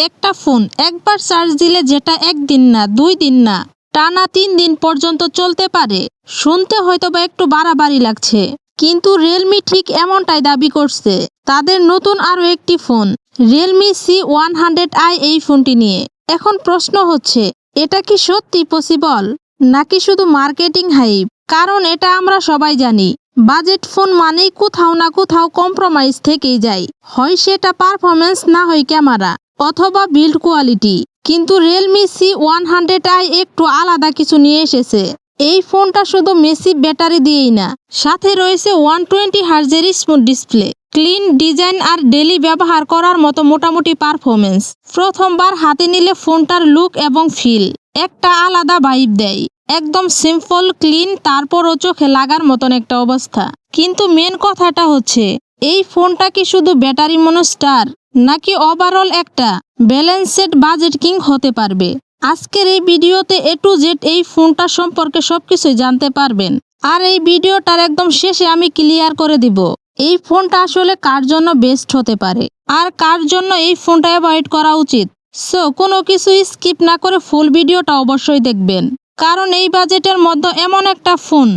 একটা ফোন একবার চার্জ দিলে যেটা একদিন না 2 দিন না টানা 3 দিন পর্যন্ত চলতে পারে। শুনতে হয়তোবা একটু বাড়াবাড়ি লাগছে, কিন্তু রিয়েলমি ঠিক এমনটাই দাবি করছে তাদের নতুন আরও একটি ফোন রিয়েলমি C100i এই ফোনটি নিয়ে। এখন প্রশ্ন হচ্ছে, এটা কি সত্যি পসিবল নাকি শুধু মার্কেটিং হাইপ? কারণ এটা আমরা সবাই জানি, বাজেট ফোন মানেই কোথাও না কোথাও কম্প্রোমাইজ থেকেই যায়, হয় সেটা পারফরমেন্স না হয় ক্যামেরা অথবা বিল্ড কোয়ালিটি। কিন্তু রিয়েলমি C100i একটু আলাদা কিছু নিয়ে এসেছে। এই ফোনটা শুধু মেসিভ ব্যাটারি দিয়েই না, সাথে রয়েছে 120 হার্জের স্মুথ ডিসপ্লে, ক্লিন ডিজাইন আর ডেলি ব্যবহার করার মতো মোটামুটি পারফরমেন্স। প্রথমবার হাতে নিলে ফোনটার লুক এবং ফিল একটা আলাদা ভাইব দেয়। একদম সিম্পল ক্লিন, তারপরও চোখে লাগার মতন একটা অবস্থা। কিন্তু মেন কথাটা হচ্ছে, এই ফোনটা কি শুধু ব্যাটারি মনস্টার নাকি ওভারঅল একটা ব্যালেন্সড বাজেট কিং হতে পারবে? আজকের এই ভিডিওতে A to Z এই ফোনটা সম্পর্কে সবকিছুই জানতে পারবেন। আর এই ভিডিওটার একদম শেষে আমি ক্লিয়ার করে দিব এই ফোনটা আসলে কার জন্য বেস্ট হতে পারে আর কার জন্য এই ফোনটা অ্যাভয়েড করা উচিত। সো কোনো কিছু স্কিপ না করে ফুল ভিডিওটা অবশ্যই দেখবেন, কারণ এই বাজেটের মধ্যে এমন একটা ফোন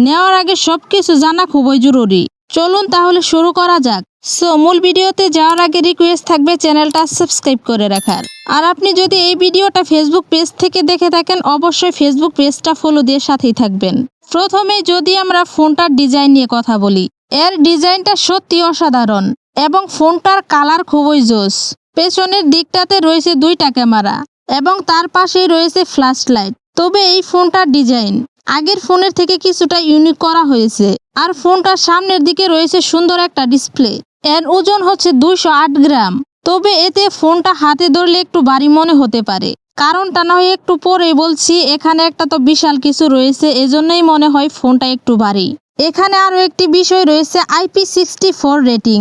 নেওয়ার আগে সবকিছু জানা খুবই জরুরি। চলুন তাহলে শুরু করা যাক। সো মূল ভিডিওতে যাওয়ার আগে রিকোয়েস্ট থাকবে চ্যানেলটা সাবস্ক্রাইব করে রাখার। আর আপনি যদি এই ভিডিওটা ফেসবুক পেজ থেকে দেখে থাকেন, অবশ্যই ফেসবুক পেজটা ফলো দিয়ে সাথেই থাকবেন। প্রথমে যদি আমরা ফোনটার ডিজাইন নিয়ে কথা বলি, এর ডিজাইনটা সত্যি অসাধারণ এবং ফোনটার কালার খুবই জোস। পেছনের দিকটাতে রয়েছে 2টা ক্যামেরা এবং তার পাশেই রয়েছে ফ্ল্যাশ লাইট। তবে এই ফোনটার ডিজাইন আগের ফোনের থেকে কিছুটা ইউনিক করা হয়েছে। আর ফোনটার সামনের দিকে রয়েছে সুন্দর একটা ডিসপ্লে। এর ওজন হচ্ছে 208 গ্রাম। তবে এতে ফোনটা হাতে ধরলে একটু ভারী মনে হতে পারে, কারণটা না হয় একটু পরেই বলছি। এখানে একটা তো বিশাল কিছু রয়েছে, এজন্যই মনে হয় ফোনটা একটু ভারী। এখানে আরও একটি বিষয় রয়েছে IP64 রেটিং,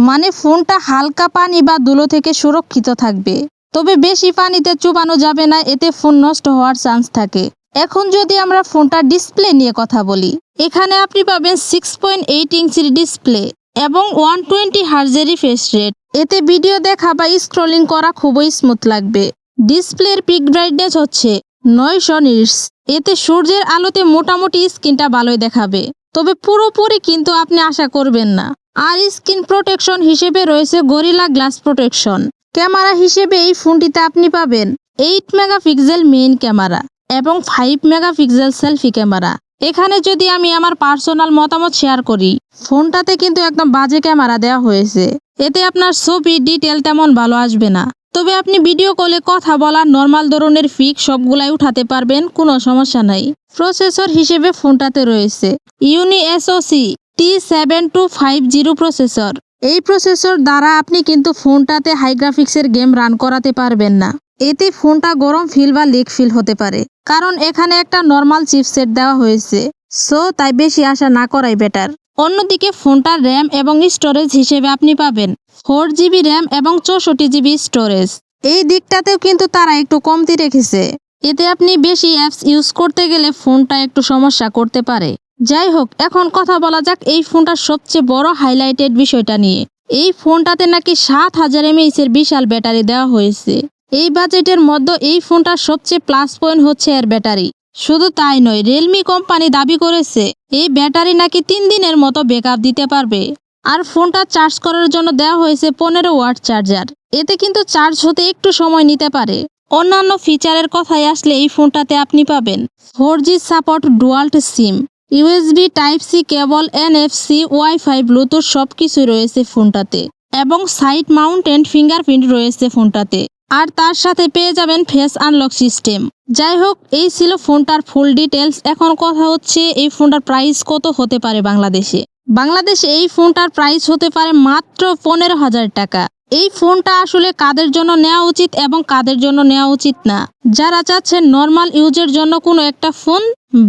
মানে ফোনটা হালকা পানি বা ধুলো থেকে সুরক্ষিত থাকবে। তবে বেশি পানিতে চুবানো যাবে না, এতে ফোন নষ্ট হওয়ার চান্স থাকে। এখন যদি আমরা ফোনটার ডিসপ্লে নিয়ে কথা বলি, এখানে আপনি পাবেন 6.8 ইঞ্চির ডিসপ্লে এবং 120 হার্জের রিফ্রেশ রেট। এতে ভিডিও দেখা বা স্ক্রলিং করা খুবই স্মুথ লাগবে। ডিসপ্লের পিক ব্রাইটনেস হচ্ছে 900 নিটস। এতে সূর্যের আলোতে মোটামুটি স্ক্রিনটা ভালোই দেখাবে, তবে পুরোপুরি কিন্তু আপনি আশা করবেন না। আর স্ক্রিন প্রোটেকশন হিসেবে রয়েছে গরিলা গ্লাস প্রোটেকশন। ক্যামেরা হিসেবে এই ফোনটিতে আপনি পাবেন 8 মেগাপিক্সেল মেইন ক্যামেরা এবং 5 মেগাপিক্সেল সেলফি ক্যামেরা। এখানে যদি আমি আমার পার্সোনাল মতামত শেয়ার করি, ফোনটাতে কিন্তু একদম বাজে ক্যামেরা দেওয়া হয়েছে। এতে আপনার ছবি ডিটেল তেমন ভালো আসবে না। তবে আপনি ভিডিও কলে কথা বলার নর্মাল ধরনের পিক সবগুলাই উঠাতে পারবেন, কোনো সমস্যা নাই। প্রসেসর হিসেবে ফোনটাতে রয়েছে ইউনি SoC T7250 প্রসেসর। এই প্রসেসর দ্বারা আপনি কিন্তু ফোনটাতে হাই গ্রাফিক্সের গেম রান করাতে পারবেন না। এতে ফোনটা গরম ফিল বা লিক ফিল হতে পারে, কারণ এখানে একটা নর্মাল চিপসেট দেওয়া হয়েছে। সো তাই বেশি আশা না করাই বেটার। অন্যদিকে ফোনটার র্যাম এবং স্টোরেজ হিসেবে আপনি পাবেন 4GB র্যাম এবং 64GB স্টোরেজ। এই দিকটাতেও কিন্তু তারা একটু কমতি রেখেছে। এতে আপনি বেশি অ্যাপস ইউজ করতে গেলে ফোনটা একটু সমস্যা করতে পারে। যাই হোক, এখন কথা বলা যাক এই ফোনটার সবচেয়ে বড় হাইলাইটেড বিষয়টা নিয়ে। এই ফোনটাতে নাকি 7000 mAh এর বিশাল ব্যাটারি দেওয়া হয়েছে। এই বাজেটের মধ্যে এই ফোনটার সবচেয়ে প্লাস পয়েন্ট হচ্ছে এর ব্যাটারি। শুধু তাই নয়, রিয়েলমি কোম্পানি দাবি করেছে এই ব্যাটারি নাকি 3 দিনের মতো ব্যাকআপ দিতে পারবে। আর ফোনটা চার্জ করার জন্য দেওয়া হয়েছে 15 ওয়াট চার্জার। এতে কিন্তু চার্জ হতে একটু সময় নিতে পারে। অন্যান্য ফিচারের কথায় আসলে এই ফোনটাতে আপনি পাবেন 4G support, dual SIM, USB Type-C কেবল, NFC, ওয়াইফাই, ব্লুটুথ সবকিছু রয়েছে ফোনটাতে এবং সাইড মাউন্টেড ফিঙ্গারপ্রিন্ট রয়েছে ফোনটাতে। আর তার সাথে পেয়ে যাবেন ফেস আনলক সিস্টেম। যাই হোক, এই ছিল ফোনটার ফুল ডিটেলস। এখন কথা হচ্ছে এই ফোনটার প্রাইস কত হতে পারে বাংলাদেশে। বাংলাদেশে এই ফোনটার প্রাইস হতে পারে মাত্র 15,000 টাকা। এই ফোনটা আসলে কাদের জন্য নেওয়া উচিত এবং কাদের জন্য নেওয়া উচিত না, যারা চাচ্ছেন নর্মাল ইউজের জন্য কোনো একটা ফোন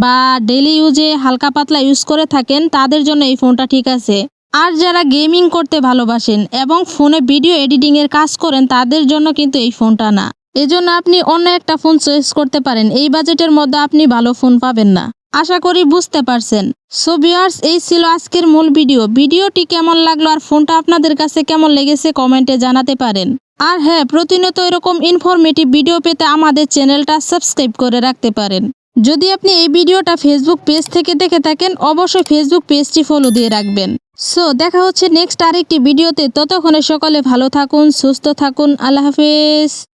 বা ডেইলি ইউজে হালকা পাতলা ইউজ করে থাকেন, তাদের জন্য এই ফোনটা ঠিক আছে। আর যারা গেমিং করতে ভালোবাসেন এবং ফোনে ভিডিও এডিটিং এর কাজ করেন, তাদের জন্য কিন্তু এই ফোনটা না। এজন্য আপনি অন্য একটা ফোন চয়েস করতে পারেন। এই বাজেটের মধ্যে আপনি ভালো ফোন পাবেন না। আশা করি বুঝতে পারছেন। সো ভিউয়ার্স, এই ছিল আজকের মূল ভিডিও। ভিডিওটি কেমন লাগলো আর ফোনটা আপনাদের কাছে কেমন লেগেছে কমেন্টে জানাতে পারেন। আর হ্যাঁ, প্রতিনিয়ত এরকম ইনফরমেটিভ ভিডিও পেতে আমাদের চ্যানেলটা সাবস্ক্রাইব করে রাখতে পারেন। যদি আপনি এই ভিডিওটা ফেসবুক পেজ থেকে দেখে থাকেন, অবশ্যই ফেসবুক পেজটি ফলো দিয়ে রাখবেন। সো দেখা হচ্ছে নেক্সট আরেকটি ভিডিওতে। ততক্ষণে সকলে ভালো থাকুন, সুস্থ থাকুন। আল্লাহ হাফেজ।